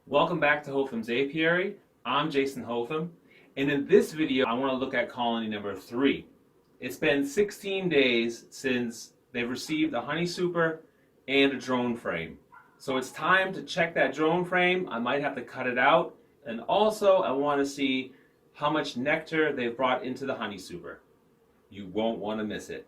Welcome back to Hofum's Apiary. I'm Jason Hofum, and in this video I want to look at colony number 3. It's been 16 days since they've received a honey super and a drone frame. So it's time to check that drone frame. I might have to cut it out, and also I want to see how much nectar they've brought into the honey super. You won't want to miss it.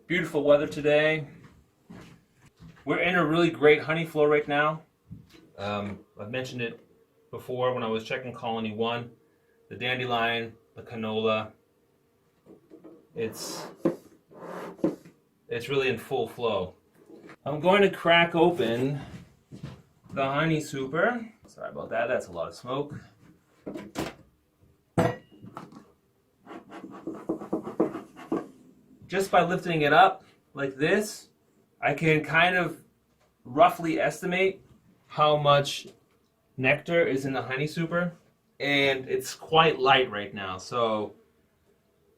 Beautiful weather today. We're in a really great honey flow right now. I've mentioned it before when I was checking colony 1. The dandelion, the canola. It's really in full flow. I'm going to crack open the honey super. Sorry about that, that's a lot of smoke. Just by lifting it up like this, I can kind of roughly estimate how much nectar is in the honey super, and it's quite light right now, so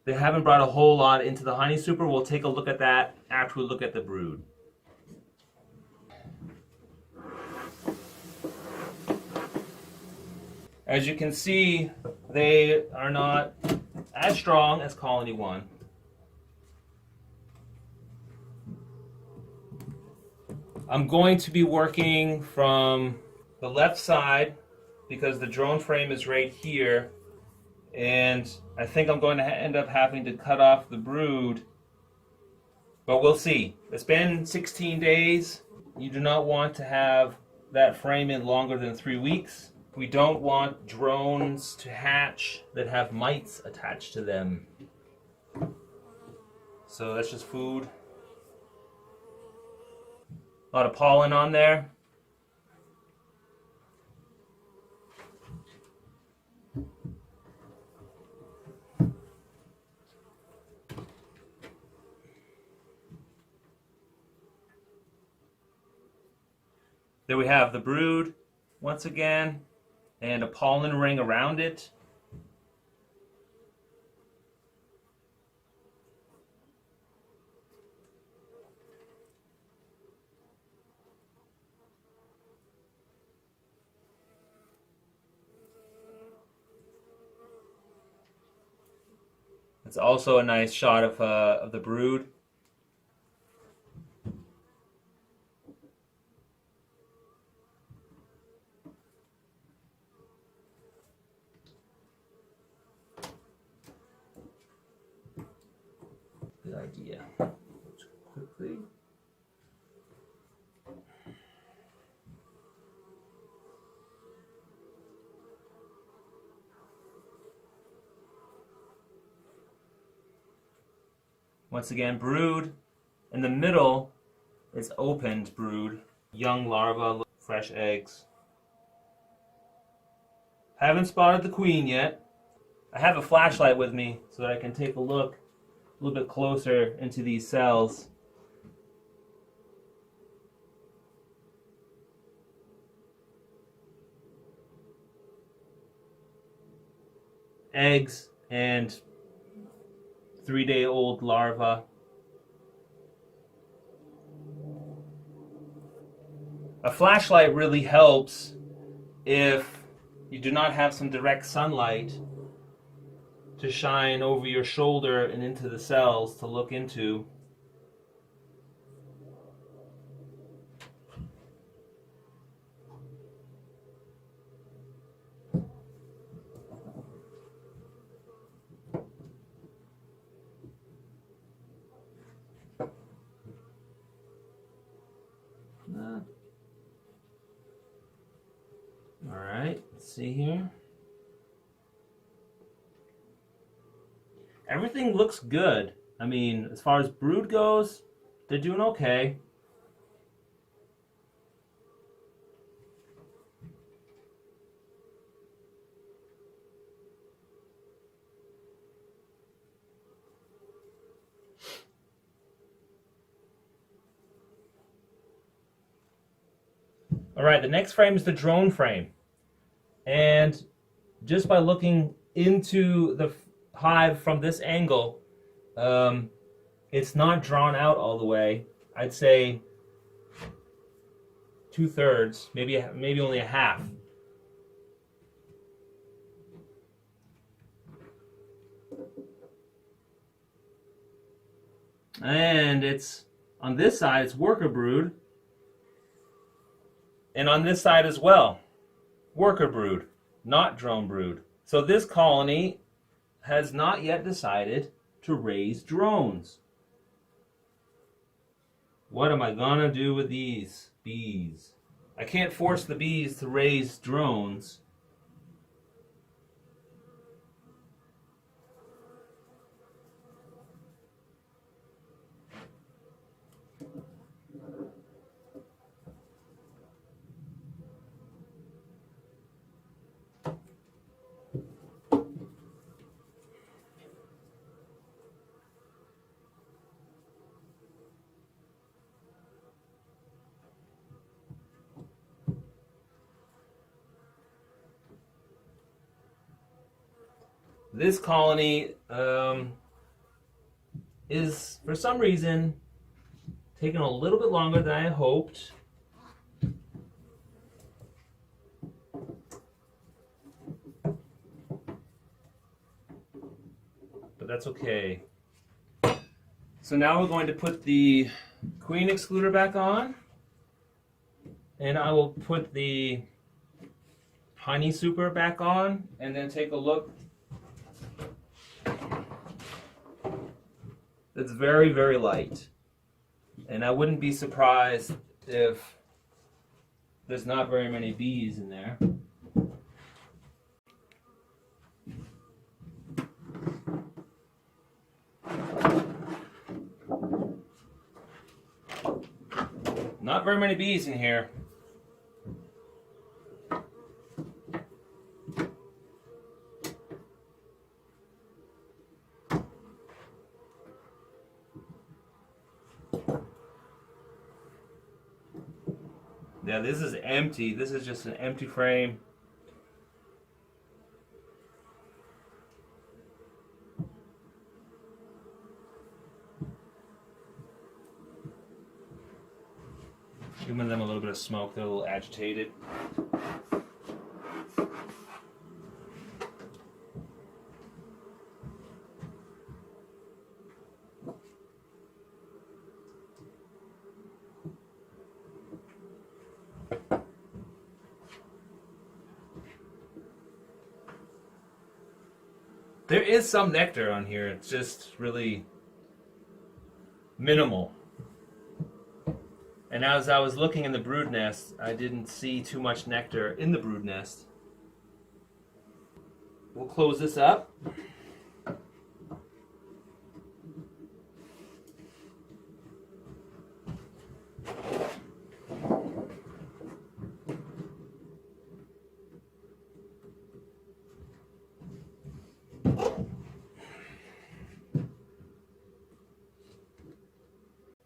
they haven't brought a whole lot into the honey super. We'll take a look at that after we look at the brood. As you can see, they are not as strong as colony 1. I'm going to be working from the left side because the drone frame is right here, and I think I'm going to end up having to cut off the brood, but we'll see. It's been 16 days. You do not want to have that frame in longer than 3 weeks. We don't want drones to hatch that have mites attached to them. So that's just food. A lot of pollen on there. There we have the brood once again, and a pollen ring around it. It's also a nice shot of the brood. Good idea. Quickly. Once again, brood. In the middle is opened brood. Young larvae, fresh eggs. Haven't spotted the queen yet. I have a flashlight with me so that I can take a look a little bit closer into these cells. Eggs and 3-day-old larva. A flashlight really helps if you do not have some direct sunlight to shine over your shoulder and into the cells to look into. All right, let's see here. Everything looks good. I mean, as far as brood goes, they're doing okay. All right, the next frame is the drone frame. And just by looking into the hive from this angle, it's not drawn out all the way. I'd say 2/3, maybe only a half. And it's on this side, it's worker brood, and on this side as well, worker brood, not drone brood. So this colony has not yet decided to raise drones. What am I gonna do with these bees? I can't force the bees to raise drones. This colony is, for some reason, taking a little bit longer than I had hoped. But that's okay. So now we're going to put the queen excluder back on, and I will put the honey super back on, and then take a look. It's very, very light. And I wouldn't be surprised if there's not very many bees in there. Not very many bees in here. Yeah, this is empty. This is just an empty frame. Giving them a little bit of smoke. They're a little agitated. There is some nectar on here. It's just really minimal. And as I was looking in the brood nest, I didn't see too much nectar in the brood nest. We'll close this up.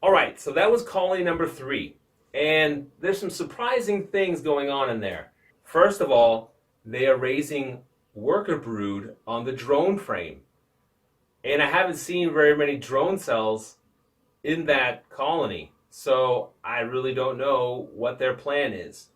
All right, so that was colony number 3. And there's some surprising things going on in there. First of all, they are raising worker brood on the drone frame. And I haven't seen very many drone cells in that colony. So I really don't know what their plan is.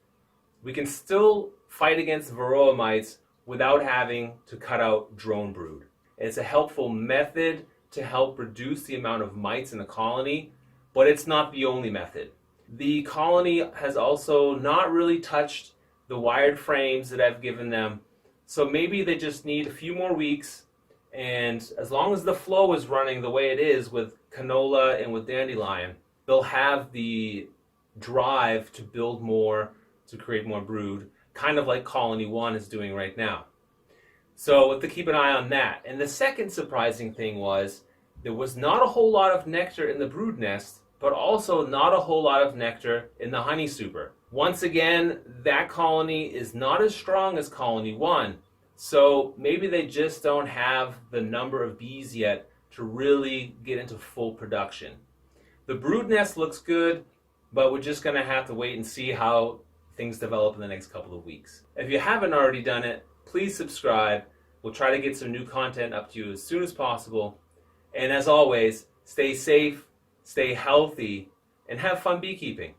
We can still fight against varroa mites without having to cut out drone brood. It's a helpful method to help reduce the amount of mites in the colony, but it's not the only method. The colony has also not really touched the wired frames that I've given them, so maybe they just need a few more weeks, and as long as the flow is running the way it is with canola and with dandelion, they'll have the drive to build more, to create more brood, kind of like colony 1 is doing right now. So we'll have to keep an eye on that. And the second surprising thing was there was not a whole lot of nectar in the brood nest, but also not a whole lot of nectar in the honey super. Once again, that colony is not as strong as colony 1, so maybe they just don't have the number of bees yet to really get into full production. The brood nest looks good, but we're just going to have to wait and see how things develop in the next couple of weeks. If you haven't already done it, please subscribe. We'll try to get some new content up to you as soon as possible. And as always, stay safe, stay healthy, and have fun beekeeping.